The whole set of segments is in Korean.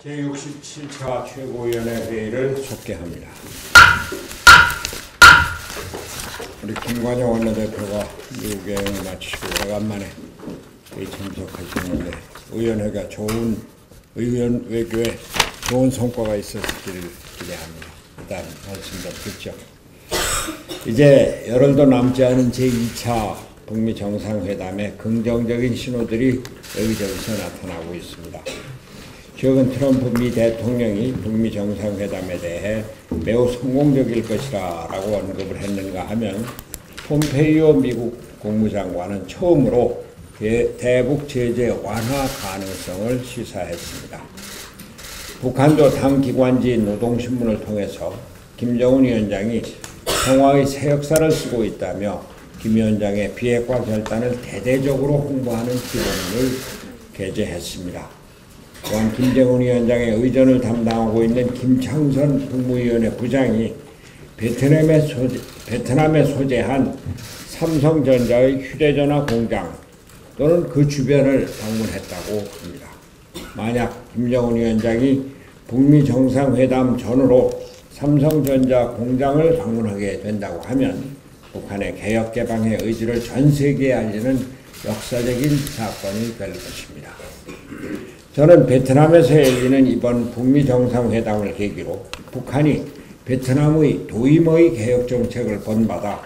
제67차 최고위원회 회의를 속개합니다. 우리 김관영 원내대표가 미국 여행을 마치고 오래간만에 회의 참석하시는데 의원회가 의원 외교에 좋은 성과가 있었기를 기대합니다. 일단 말씀 좀 듣죠. 이제 열흘도 남지 않은 제2차 북미 정상회담에 긍정적인 신호들이 여기저기서 나타나고 있습니다. 최근 트럼프 미 대통령이 북미 정상회담에 대해 매우 성공적일 것이라고 언급을 했는가 하면 폼페이오 미국 국무장관은 처음으로 대북 제재 완화 가능성을 시사했습니다. 북한도 당 기관지인 노동신문을 통해서 김정은 위원장이 평화의 새 역사를 쓰고 있다며 김 위원장의 비핵화 결단을 대대적으로 홍보하는 기본을 게재했습니다. 또한 김정은 위원장의 의전을 담당하고 있는 김창선 국무위원회 부장이 베트남에 소재한 삼성전자의 휴대전화 공장 또는 그 주변을 방문했다고 합니다. 만약 김정은 위원장이 북미 정상회담 전후로 삼성전자 공장을 방문하게 된다고 하면 북한의 개혁 개방의 의지를 전 세계에 알리는 역사적인 사건이 될 것입니다. 저는 베트남에서 열리는 이번 북미 정상회담을 계기로 북한이 베트남의 도임의 개혁 정책을 본받아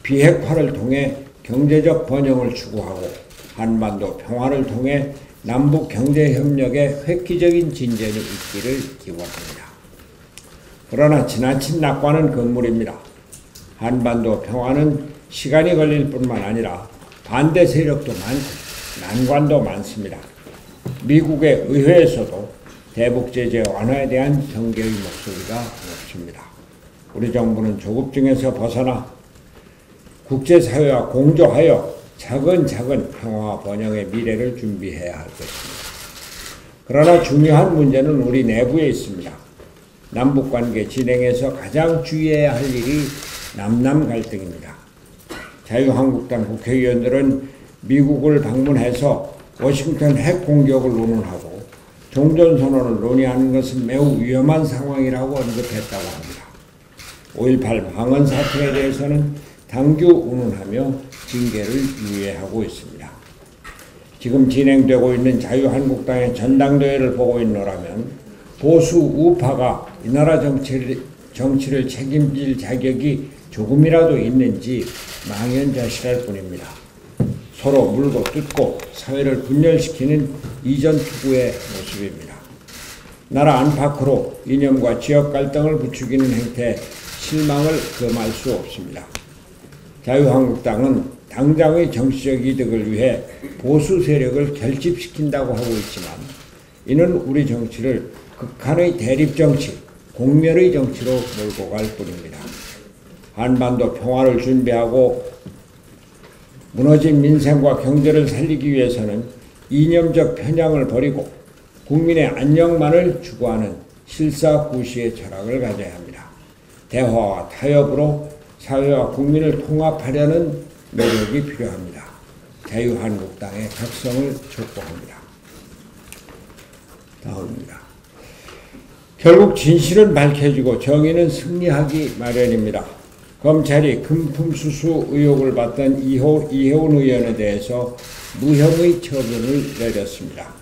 비핵화를 통해 경제적 번영을 추구하고 한반도 평화를 통해 남북 경제협력의 획기적인 진전이 있기를 기원합니다. 그러나 지나친 낙관은 금물입니다. 한반도 평화는 시간이 걸릴 뿐만 아니라 반대 세력도 많고 난관도 많습니다. 미국의 의회에서도 대북 제재 완화에 대한 경계의 목소리가 높습니다. 우리 정부는 조급증에서 벗어나 국제사회와 공조하여 차근차근 평화와 번영의 미래를 준비해야 할 것입니다. 그러나 중요한 문제는 우리 내부에 있습니다. 남북관계 진행에서 가장 주의해야 할 일이 남남 갈등입니다. 자유한국당 국회의원들은 미국을 방문해서 워싱턴 핵 공격을 논의하고 종전선언을 논의하는 것은 매우 위험한 상황이라고 언급했다고 합니다. 5.18 망언 사태에 대해서는 당규 운운하며 징계를 유예하고 있습니다. 지금 진행되고 있는 자유한국당의 전당대회를 보고 있노라면 보수 우파가 이 나라 정치를 책임질 자격이 조금이라도 있는지 망연자실할 뿐입니다. 서로 물고 뜯고 사회를 분열시키는 이전 투구의 모습입니다. 나라 안팎으로 이념과 지역 갈등을 부추기는 행태에 실망을 금할 수 없습니다. 자유한국당은 당장의 정치적 이득을 위해 보수 세력을 결집시킨다고 하고 있지만 이는 우리 정치를 극한의 대립 정치, 공멸의 정치로 몰고 갈 뿐입니다. 한반도 평화를 준비하고 무너진 민생과 경제를 살리기 위해서는 이념적 편향을 버리고 국민의 안녕만을 추구하는 실사구시의 철학을 가져야 합니다. 대화와 타협으로 사회와 국민을 통합하려는 노력이 필요합니다. 자유한국당의 각성을 촉구합니다. 다음입니다. 결국 진실은 밝혀지고 정의는 승리하기 마련입니다. 검찰이 금품수수 의혹을 받던 이혜훈 의원에 대해서 무혐의 처분을 내렸습니다.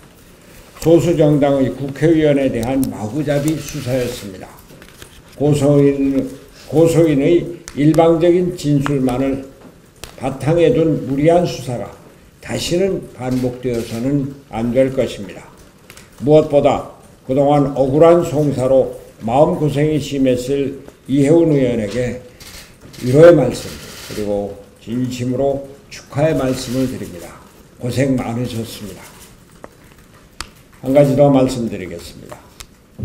소수정당의 국회의원에 대한 마구잡이 수사였습니다. 고소인의 일방적인 진술만을 바탕에 둔 무리한 수사가 다시는 반복되어서는 안 될 것입니다. 무엇보다 그동안 억울한 송사로 마음고생이 심했을 이혜훈 의원에게 위로의 말씀 그리고 진심으로 축하의 말씀을 드립니다. 고생 많으셨습니다. 한 가지 더 말씀드리겠습니다.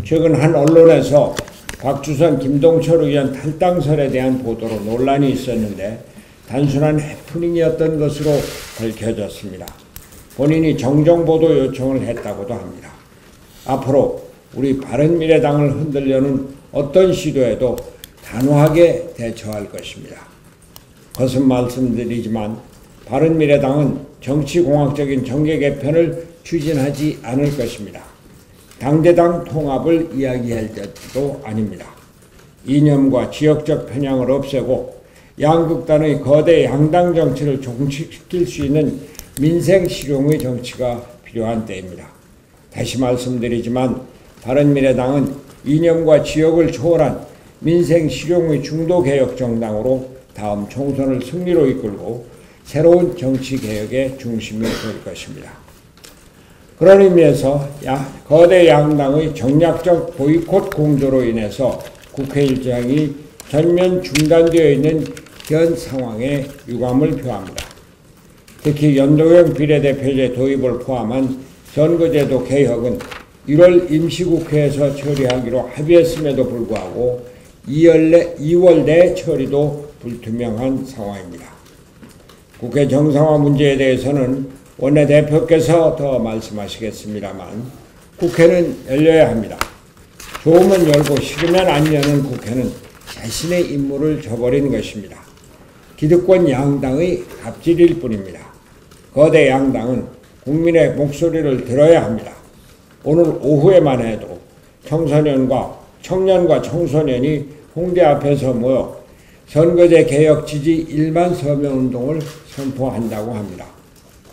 최근 한 언론에서 박주선, 김동철 의원 탈당설에 대한 보도로 논란이 있었는데 단순한 해프닝이었던 것으로 밝혀졌습니다. 본인이 정정보도 요청을 했다고도 합니다. 앞으로 우리 바른미래당을 흔들려는 어떤 시도에도 단호하게 대처할 것입니다. 거듭 말씀드리지만 바른미래당은 정치공학적인 정계 개편을 추진하지 않을 것입니다. 당대당 통합을 이야기할 때도 아닙니다. 이념과 지역적 편향을 없애고 양극단의 거대 양당 정치를 종식시킬 수 있는 민생 실용의 정치가 필요한 때입니다. 다시 말씀드리지만 바른미래당은 이념과 지역을 초월한 민생 실용의 중도개혁 정당으로 다음 총선을 승리로 이끌고 새로운 정치개혁의 중심이 될 것입니다. 그런 의미에서 거대 양당의 정략적 보이콧 공조로 인해서 국회 일정이 전면 중단되어 있는 현 상황에 유감을 표합니다. 특히 연동형 비례대표제 도입을 포함한 선거제도 개혁은 1월 임시국회에서 처리하기로 합의했음에도 불구하고 2월 내 처리도 불투명한 상황입니다. 국회 정상화 문제에 대해서는 원내대표께서 더 말씀하시겠습니다만 국회는 열려야 합니다. 좋으면 열고 싫으면 안 여는 국회는 자신의 임무를 저버린 것입니다. 기득권 양당의 갑질일 뿐입니다. 거대 양당은 국민의 목소리를 들어야 합니다. 오늘 오후에만 해도 청년과 청소년이 홍대 앞에서 모여 선거제 개혁 지지 1만 서명 운동을 선포한다고 합니다.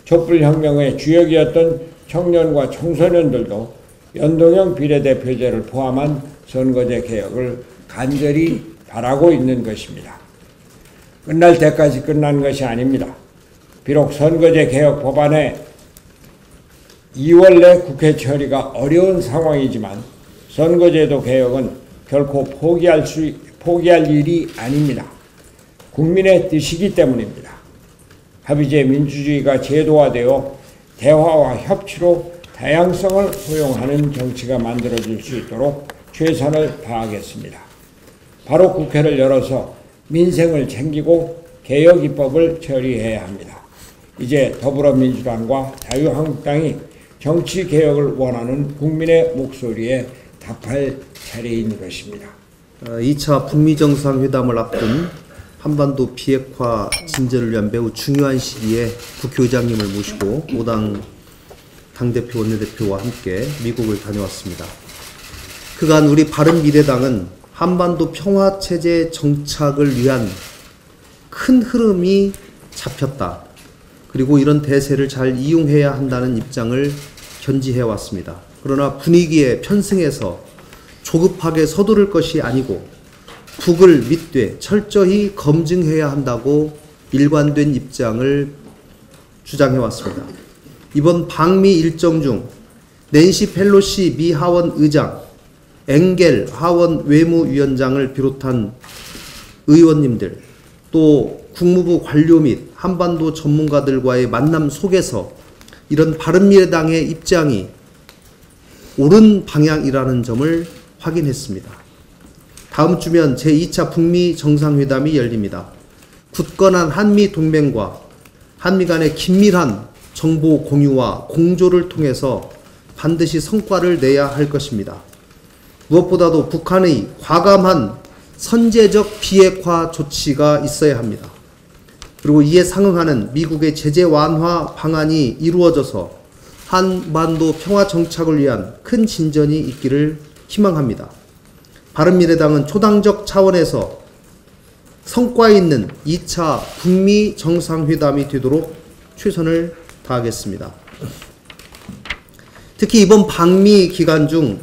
촛불혁명의 주역이었던 청년과 청소년들도 연동형 비례대표제를 포함한 선거제 개혁을 간절히 바라고 있는 것입니다. 끝날 때까지 끝난 것이 아닙니다. 비록 선거제 개혁 법안의 2월 내 국회 처리가 어려운 상황이지만 선거제도 개혁은 결코 포기할 일이 아닙니다. 국민의 뜻이기 때문입니다. 합의제 민주주의가 제도화되어 대화와 협치로 다양성을 포용하는 정치가 만들어질 수 있도록 최선을 다하겠습니다. 바로 국회를 열어서 민생을 챙기고 개혁 입법을 처리해야 합니다. 이제 더불어민주당과 자유한국당이 정치개혁을 원하는 국민의 목소리에 답할 차례인 것입니다. 2차 북미 정상회담을 앞둔 한반도 비핵화 진전을 위한 매우 중요한 시기에 국회의장님을 모시고 5당 당대표 원내대표와 함께 미국을 다녀왔습니다. 그간 우리 바른미래당은 한반도 평화체제 정착을 위한 큰 흐름이 잡혔다. 그리고 이런 대세를 잘 이용해야 한다는 입장을 견지해왔습니다. 그러나 분위기에 편승해서 조급하게 서두를 것이 아니고 북을 믿되 철저히 검증해야 한다고 일관된 입장을 주장해왔습니다. 이번 방미 일정 중 낸시 펠로시 미 하원 의장, 엥겔 하원 외무위원장을 비롯한 의원님들, 또 국무부 관료 및 한반도 전문가들과의 만남 속에서 이런 바른미래당의 입장이 옳은 방향이라는 점을 확인했습니다. 다음 주면 제2차 북미 정상회담이 열립니다. 굳건한 한미 동맹과 한미 간의 긴밀한 정보 공유와 공조를 통해서 반드시 성과를 내야 할 것입니다. 무엇보다도 북한의 과감한 선제적 비핵화 조치가 있어야 합니다. 그리고 이에 상응하는 미국의 제재 완화 방안이 이루어져서 한반도 평화 정착을 위한 큰 진전이 있기를 희망합니다. 바른미래당은 초당적 차원에서 성과 있는 2차 북미 정상회담이 되도록 최선을 다하겠습니다. 특히 이번 방미 기간 중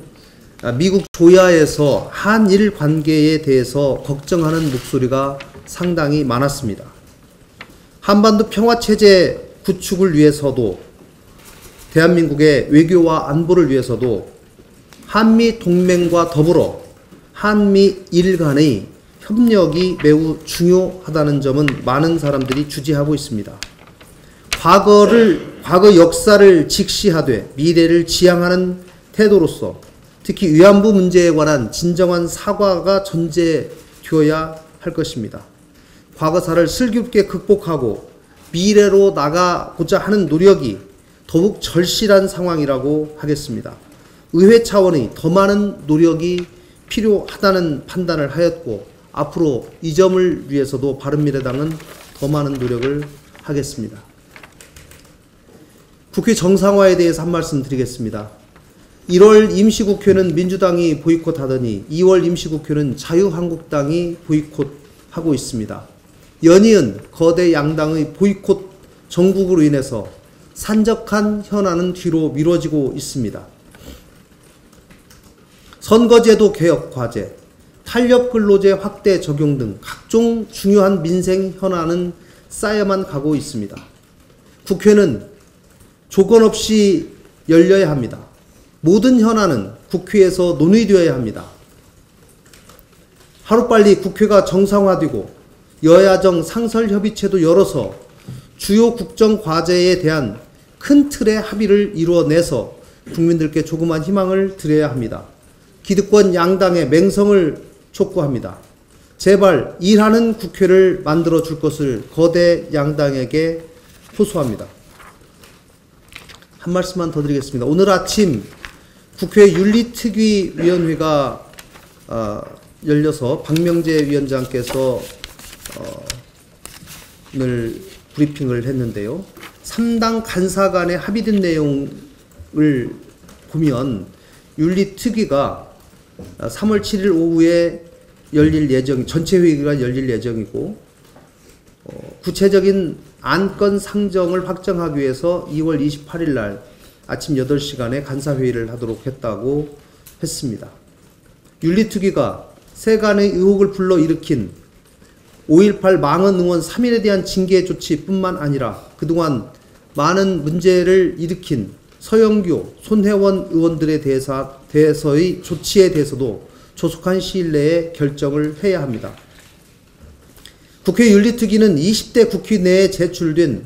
미국 조야에서 한일 관계에 대해서 걱정하는 목소리가 상당히 많았습니다. 한반도 평화체제 구축을 위해서도 대한민국의 외교와 안보를 위해서도 한미 동맹과 더불어 한미일 간의 협력이 매우 중요하다는 점은 많은 사람들이 주지하고 있습니다. 과거 역사를 직시하되 미래를 지향하는 태도로서 특히 위안부 문제에 관한 진정한 사과가 전제되어야 할 것입니다. 과거사를 슬기롭게 극복하고 미래로 나가고자 하는 노력이 더욱 절실한 상황이라고 하겠습니다. 의회 차원의 더 많은 노력이 필요하다는 판단을 하였고 앞으로 이 점을 위해서도 바른미래당은 더 많은 노력을 하겠습니다. 국회 정상화에 대해서 한 말씀 드리겠습니다. 1월 임시국회는 민주당이 보이콧하더니 2월 임시국회는 자유한국당이 보이콧하고 있습니다. 연이은 거대 양당의 보이콧 정국으로 인해서 산적한 현안은 뒤로 미뤄지고 있습니다. 선거제도 개혁 과제, 탄력근로제 확대 적용 등 각종 중요한 민생 현안은 쌓여만 가고 있습니다. 국회는 조건 없이 열려야 합니다. 모든 현안은 국회에서 논의되어야 합니다. 하루빨리 국회가 정상화되고 여야정 상설협의체도 열어서 주요 국정과제에 대한 큰 틀의 합의를 이루어내서 국민들께 조그만 희망을 드려야 합니다. 기득권 양당의 맹성을 촉구합니다. 제발 일하는 국회를 만들어 줄 것을 거대 양당에게 호소합니다. 한 말씀만 더 드리겠습니다. 오늘 아침 국회 윤리특위위원회가 열려서 박명재 위원장께서 오늘 브리핑을 했는데요. 3당 간사 간에 합의된 내용을 보면 윤리특위가 3월 7일 오후에 열릴 예정, 전체 회의가 열릴 예정이고 구체적인 안건 상정을 확정하기 위해서 2월 28일 날 아침 8시간에 간사회의를 하도록 했다고 했습니다. 윤리특위가 세간의 의혹을 불러일으킨 5.18 망언 응원 3일에 대한 징계 조치뿐만 아니라 그동안 많은 문제를 일으킨 서영교, 손혜원 의원들에 대해서의 조치에 대해서도 조속한 시일 내에 결정을 해야 합니다. 국회 윤리특위는 20대 국회 내에 제출된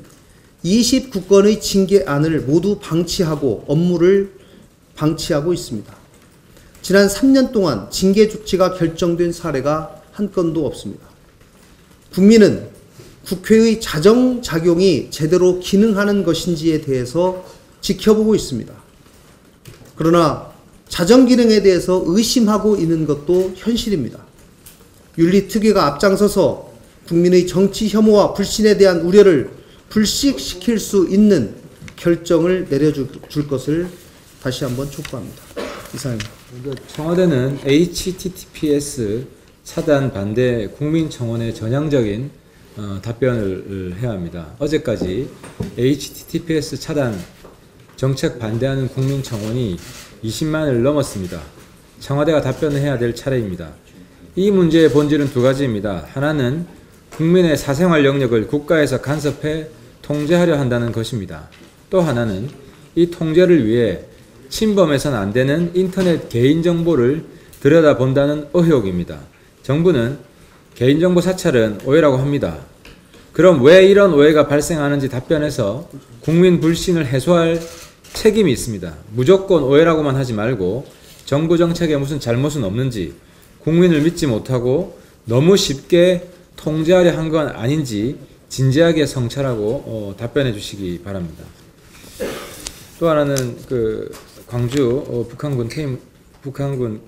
29건의 징계안을 모두 방치하고 업무를 방치하고 있습니다. 지난 3년 동안 징계 조치가 결정된 사례가 한 건도 없습니다. 국민은 국회의 자정작용이 제대로 기능하는 것인지에 대해서 지켜보고 있습니다. 그러나 자정기능에 대해서 의심하고 있는 것도 현실입니다. 윤리특위가 앞장서서 국민의 정치 혐오와 불신에 대한 우려를 불식시킬 수 있는 결정을 내려줄 것을 다시 한번 촉구합니다. 이상입니다. 청와대는 HTTPS 차단 반대 국민청원에 전향적인 답변을 해야 합니다. 어제까지 HTTPS 차단 정책 반대하는 국민청원이 20만을 넘었습니다. 청와대가 답변을 해야 될 차례입니다. 이 문제의 본질은 두 가지입니다. 하나는 국민의 사생활 영역을 국가에서 간섭해 통제하려 한다는 것입니다. 또 하나는 이 통제를 위해 침범해서는 안 되는 인터넷 개인정보를 들여다본다는 의혹입니다. 정부는 개인정보 사찰은 오해라고 합니다. 그럼 왜 이런 오해가 발생하는지 답변해서 국민 불신을 해소할 책임이 있습니다. 무조건 오해라고만 하지 말고 정부 정책에 무슨 잘못은 없는지, 국민을 믿지 못하고 너무 쉽게 통제하려 한 건 아닌지 진지하게 성찰하고 답변해 주시기 바랍니다. 또 하나는 광주 북한군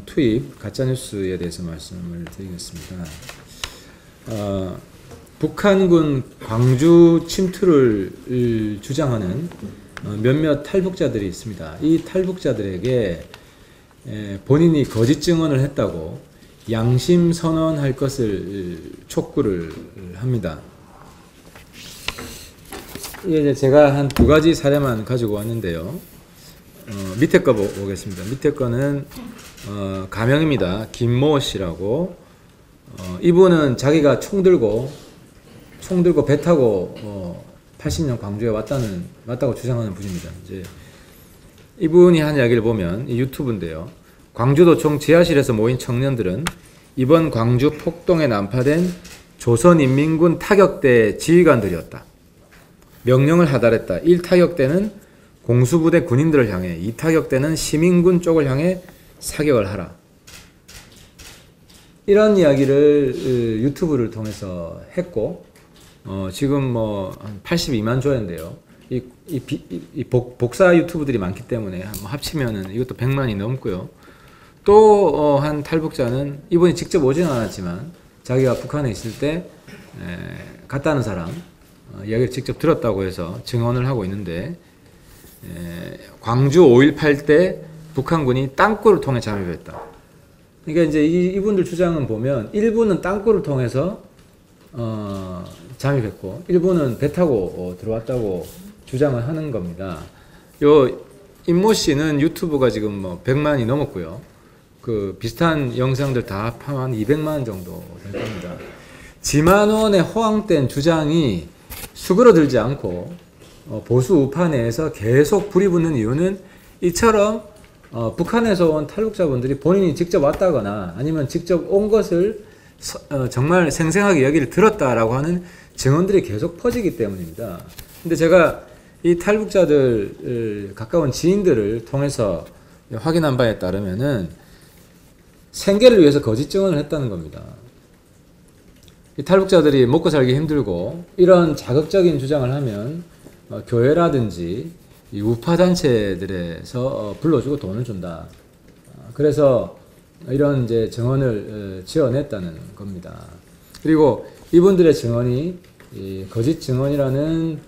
투입 가짜뉴스에 대해서 말씀을 드리겠습니다. 북한군 광주 침투를 주장하는 몇몇 탈북자들이 있습니다. 이 탈북자들에게 본인이 거짓 증언을 했다고 양심 선언할 것을 촉구를 합니다. 이제 제가 한 두 가지 사례만 가지고 왔는데요. 밑에 거 보겠습니다. 밑에 거는 가명입니다. 김모 씨라고. 이분은 자기가 총 들고 배 타고 80년 광주에 왔다고 주장하는 분입니다. 이제 이분이 한 이야기를 보면 이 유튜브인데요. 광주도청 지하실에서 모인 청년들은 이번 광주 폭동에 난파된 조선인민군 타격대 지휘관들이었다. 명령을 하달했다. 1타격대는 공수부대 군인들을 향해, 2타격대는 시민군 쪽을 향해 사격을 하라. 이런 이야기를 유튜브를 통해서 했고, 지금 한 82만 조회인데요. 이 복사 유튜브들이 많기 때문에 합치면은 이것도 100만이 넘고요. 또 한 탈북자는 이분이 직접 오지는 않았지만 자기가 북한에 있을 때 갔다는 사람 이야기를 직접 들었다고 해서 증언을 하고 있는데, 광주 5.18 때 북한군이 땅굴을 통해 잠입했다. 그러니까 이제 이분들 주장은 보면 일부는 땅굴을 통해서 잠입했고 일부는 배 타고 들어왔다고 주장을 하는 겁니다. 요 임모 씨는 유튜브가 지금 뭐 100만이 넘었고요. 그 비슷한 영상들 다 합하면 200만 정도 될 겁니다. 지만원의 허황된 주장이 수그러들지 않고 보수 우파 내에서 계속 불이 붙는 이유는 이처럼 북한에서 온 탈북자분들이 본인이 직접 왔다거나 아니면 직접 온 것을 정말 생생하게 얘기를 들었다라고 하는 증언들이 계속 퍼지기 때문입니다. 근데 제가 이 탈북자들 가까운 지인들을 통해서 확인한 바에 따르면은 생계를 위해서 거짓 증언을 했다는 겁니다. 이 탈북자들이 먹고 살기 힘들고 이런 자극적인 주장을 하면 교회라든지 이 우파 단체들에서 불러주고 돈을 준다. 그래서 이런 이제 증언을 지어냈다는 겁니다. 그리고 이분들의 증언이 이 거짓 증언이라는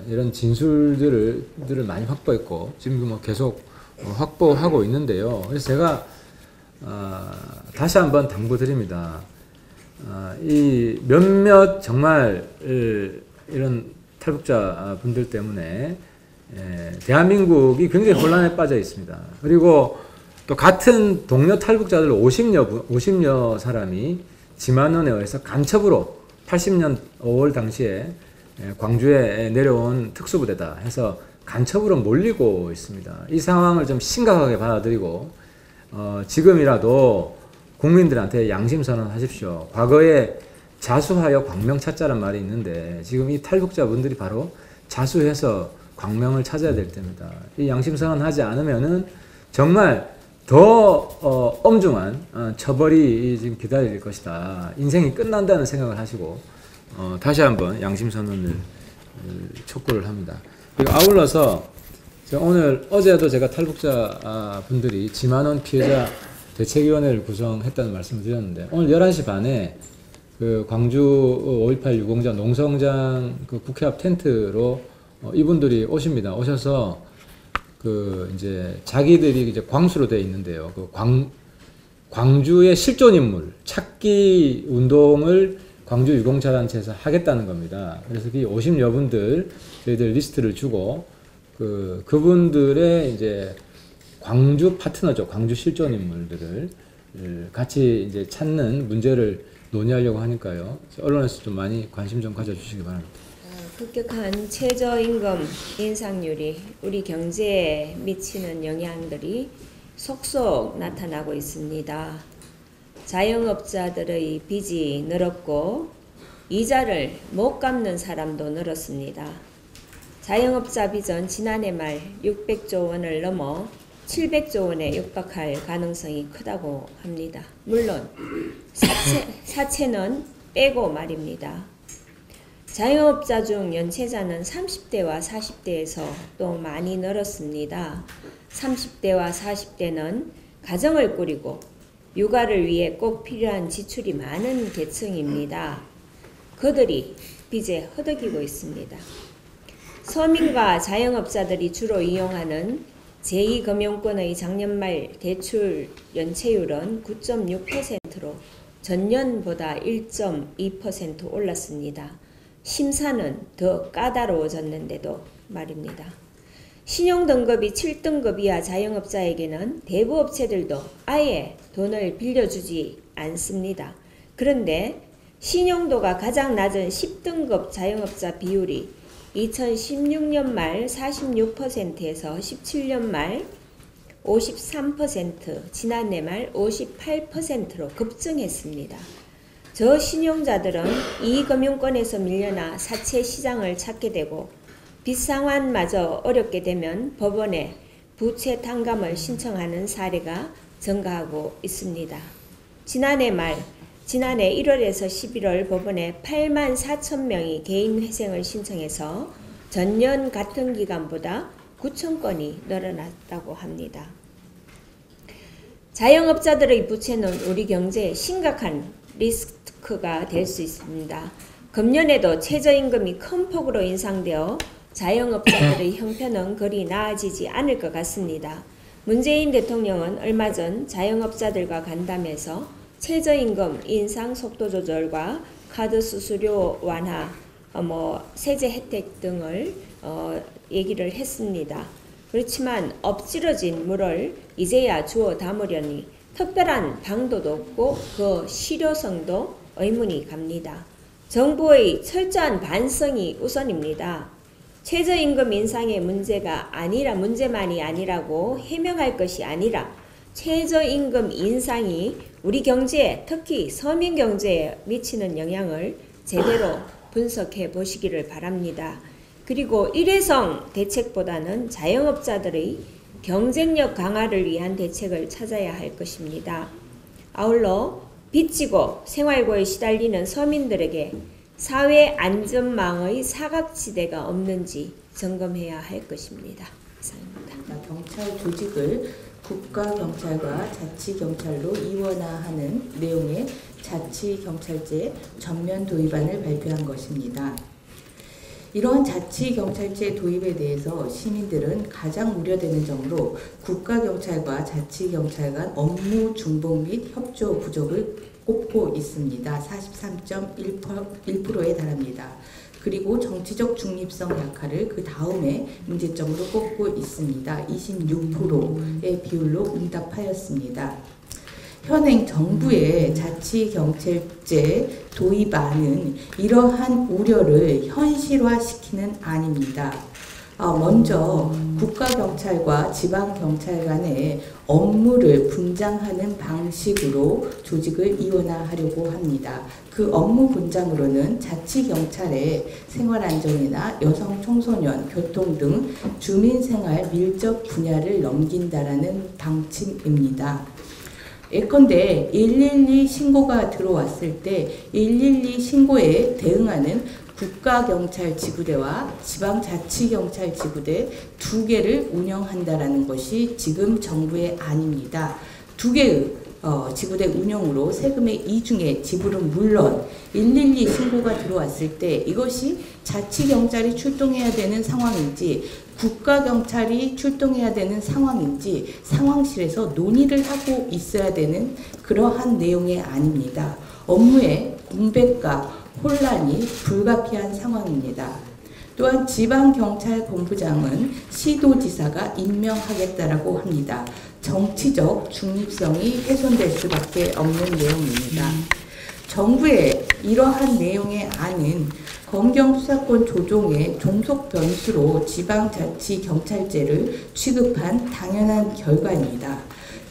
이런 진술들을 많이 확보했고 지금 뭐 계속 확보하고 있는데요. 그래서 제가 다시 한번 당부드립니다. 이 몇몇 정말 이런 탈북자 분들 때문에 대한민국이 굉장히 혼란에 빠져 있습니다. 그리고 또 같은 동료 탈북자들 50여 사람이 지만원에 의해서 간첩으로 80년 5월 당시에 광주에 내려온 특수부대다 해서 간첩으로 몰리고 있습니다. 이 상황을 좀 심각하게 받아들이고 지금이라도 국민들한테 양심선언 하십시오. 과거에 자수하여 광명 찾자란 말이 있는데 지금 이 탈북자분들이 바로 자수해서 광명을 찾아야 될 때입니다. 이 양심선언 하지 않으면은 정말 더 엄중한 처벌이 지금 기다릴 것이다. 인생이 끝난다는 생각을 하시고 다시 한번 양심선언을 촉구를 합니다. 그리고 아울러서 어제도 제가 탈북자 분들이 지만원 피해자 대책위원회를 구성했다는 말씀을 드렸는데 오늘 11시 반에 그 광주 5.18 유공자 농성장 그 국회 앞 텐트로 이분들이 오십니다. 오셔서 그 이제 자기들이 이제 광수로 되어 있는데요. 그 광주의 실존 인물 찾기 운동을 광주 유공자단체에서 하겠다는 겁니다. 그래서 그 오십여 분들 저희들 리스트를 주고 그분들의 이제 광주 파트너죠. 광주 실존 인물들을 같이 이제 찾는 문제를 논의하려고 하니까요. 언론에서 좀 많이 관심 좀 가져주시기 바랍니다. 급격한 최저임금 인상률이 우리 경제에 미치는 영향들이 속속 나타나고 있습니다. 자영업자들의 빚이 늘었고 이자를 못 갚는 사람도 늘었습니다. 자영업자 빚은 지난해 말 600조 원을 넘어 700조 원에 육박할 가능성이 크다고 합니다. 물론 사채는 빼고 말입니다. 자영업자 중 연체자는 30대와 40대에서 또 많이 늘었습니다. 30대와 40대는 가정을 꾸리고 육아를 위해 꼭 필요한 지출이 많은 계층입니다. 그들이 빚에 허덕이고 있습니다. 서민과 자영업자들이 주로 이용하는 제2금융권의 작년 말 대출 연체율은 9.6%로 전년보다 1.2% 올랐습니다. 심사는 더 까다로워졌는데도 말입니다. 신용등급이 7등급 이하 자영업자에게는 대부업체들도 아예 돈을 빌려주지 않습니다. 그런데 신용도가 가장 낮은 10등급 자영업자 비율이 2016년 말 46%에서 17년 말 53%, 지난해 말 58%로 급증했습니다. 저신용자들은 이 금융권에서 밀려나 사채 시장을 찾게 되고 빚상환마저 어렵게 되면 법원에 부채 탕감을 신청하는 사례가 증가하고 있습니다. 지난해 1월에서 11월 법원에 8만 4천 명이 개인회생을 신청해서 전년 같은 기간보다 9천 건이 늘어났다고 합니다. 자영업자들의 부채는 우리 경제에 심각한 리스크가 될 수 있습니다. 금년에도 최저임금이 큰 폭으로 인상되어 자영업자들의 형편은 그리 나아지지 않을 것 같습니다. 문재인 대통령은 얼마 전 자영업자들과 간담회에서 최저임금 인상 속도 조절과 카드 수수료 완화, 세제 혜택 등을 얘기를 했습니다. 그렇지만 엎질러진 물을 이제야 주워 담으려니 특별한 방도도 없고 그 실효성도 의문이 갑니다. 정부의 철저한 반성이 우선입니다. 최저임금 인상의 문제만이 아니라고 해명할 것이 아니라 최저임금 인상이 우리 경제에, 특히 서민 경제에 미치는 영향을 제대로 분석해 보시기를 바랍니다. 그리고 일회성 대책보다는 자영업자들의 경쟁력 강화를 위한 대책을 찾아야 할 것입니다. 아울러 빚지고 생활고에 시달리는 서민들에게 사회 안전망의 사각지대가 없는지 점검해야 할 것입니다. 이상입니다. 경찰 조직을 국가경찰과 자치경찰로 이원화하는 내용의 자치경찰제 전면 도입안을 발표한 것입니다. 이러한 자치경찰제 도입에 대해서 시민들은 가장 우려되는 점으로 국가경찰과 자치경찰 간 업무 중복 및 협조 부족을 꼽고 있습니다. 43.1%에 달합니다. 그리고 정치적 중립성 약화를 그 다음에 문제점으로 꼽고 있습니다. 26%의 비율로 응답하였습니다. 현행 정부의 자치경찰제 도입안은 이러한 우려를 현실화시키는 안입니다. 먼저 국가경찰과 지방경찰 간의 업무를 분장하는 방식으로 조직을 이원화하려고 합니다. 그 업무 분장으로는 자치경찰의 생활안전이나 여성 청소년, 교통 등 주민생활 밀접 분야를 넘긴다라는 방침입니다. 예컨대 112 신고가 들어왔을 때 112 신고에 대응하는 국가경찰지구대와 지방자치경찰지구대 두 개를 운영한다라는 것이 지금 정부의 안입니다. 두 개의 지구대 운영으로 세금의 이중의 지불은 물론 112 신고가 들어왔을 때 이것이 자치경찰이 출동해야 되는 상황인지 국가경찰이 출동해야 되는 상황인지 상황실에서 논의를 하고 있어야 되는 그러한 내용의 안입니다. 업무의 공백과 혼란이 불가피한 상황입니다. 또한 지방경찰본부장은 시도지사가 임명하겠다라고 합니다. 정치적 중립성이 훼손될 수밖에 없는 내용입니다. 정부의 이러한 내용의 안은 검경수사권 조정의 종속 변수로 지방자치경찰제를 취급한 당연한 결과입니다.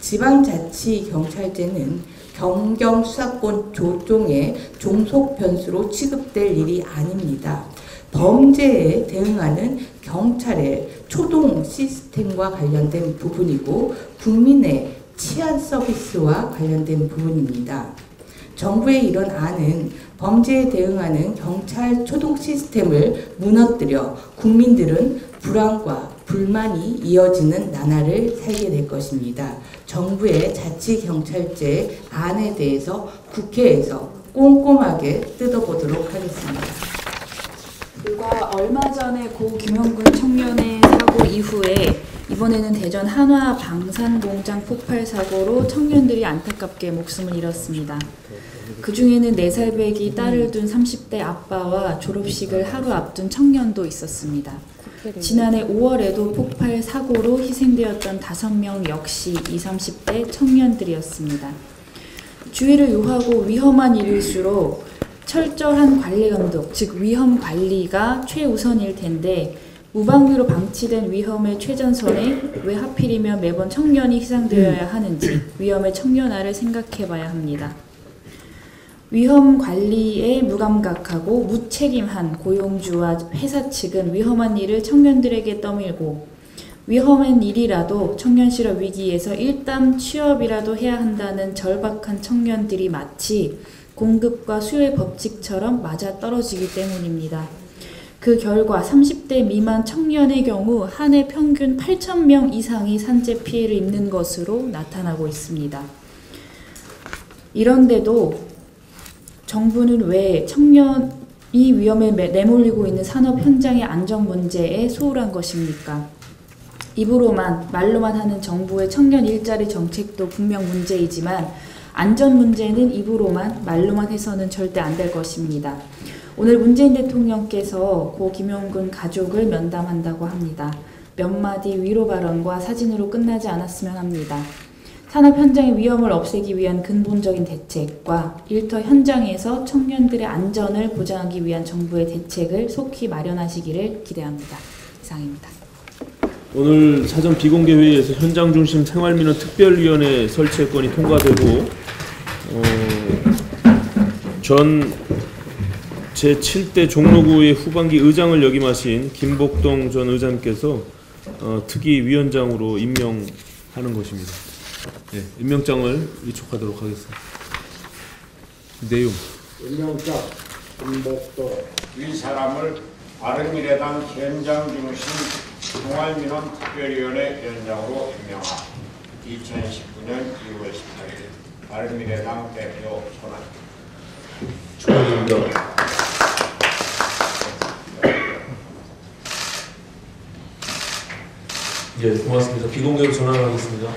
지방자치경찰제는 검경수사권 조정의 종속 변수로 취급될 일이 아닙니다. 범죄에 대응하는 경찰의 초동 시스템과 관련된 부분이고 국민의 치안 서비스와 관련된 부분입니다. 정부의 이런 안은 범죄에 대응하는 경찰 초동 시스템을 무너뜨려 국민들은 불안과 불만이 이어지는 나날을 살게 될 것입니다. 정부의 자치경찰제 안에 대해서 국회에서 꼼꼼하게 뜯어보도록 하겠습니다. 불과 얼마 전에 고 김영군 청년의 사고 이후에 이번에는 대전 한화 방산공장 폭발 사고로 청년들이 안타깝게 목숨을 잃었습니다. 그 중에는 4살 배기 딸을 둔 30대 아빠와 졸업식을 하루 앞둔 청년도 있었습니다. 지난해 5월에도 폭발 사고로 희생되었던 5명 역시 20, 30대 청년들이었습니다. 주의를 요하고 위험한 일일수록 철저한 관리 감독, 즉 위험 관리가 최우선일 텐데 무방비로 방치된 위험의 최전선에 왜 하필이면 매번 청년이 희생되어야 하는지 위험의 청년화를 생각해봐야 합니다. 위험 관리에 무감각하고 무책임한 고용주와 회사 측은 위험한 일을 청년들에게 떠밀고 위험한 일이라도 청년 실업 위기에서 일단 취업이라도 해야 한다는 절박한 청년들이 마치 공급과 수요의 법칙처럼 맞아떨어지기 때문입니다. 그 결과 30대 미만 청년의 경우 한 해 평균 8,000명 이상이 산재 피해를 입는 것으로 나타나고 있습니다. 이런데도 정부는 왜 청년이 위험에 내몰리고 있는 산업 현장의 안전 문제에 소홀한 것입니까? 입으로만 말로만 하는 정부의 청년 일자리 정책도 분명 문제이지만 안전 문제는 입으로만 말로만 해서는 절대 안 될 것입니다. 오늘 문재인 대통령께서 고 김용근 가족을 면담한다고 합니다. 몇 마디 위로 발언과 사진으로 끝나지 않았으면 합니다. 산업 현장의 위험을 없애기 위한 근본적인 대책과 일터 현장에서 청년들의 안전을 보장하기 위한 정부의 대책을 속히 마련하시기를 기대합니다. 이상입니다. 오늘 사전 비공개 회의에서 현장 중심 생활민원 특별위원회 설치 건이 통과되고 전 제7대 종로구의 후반기 의장을 역임하신 김복동 전 의장님께서 특위위원장으로 임명하는 것입니다. 네, 임명장을 위촉하도록 하겠습니다. 내용. 임명장 김복동 위 사람을 바른미래당 현장 중심 생활민원 특별위원회 위원장으로 임명하. 2019년 2월 18일 바른미래당 대표 손한. 축하드립니다. 예, 고맙습니다. 비공개로 전환하겠습니다.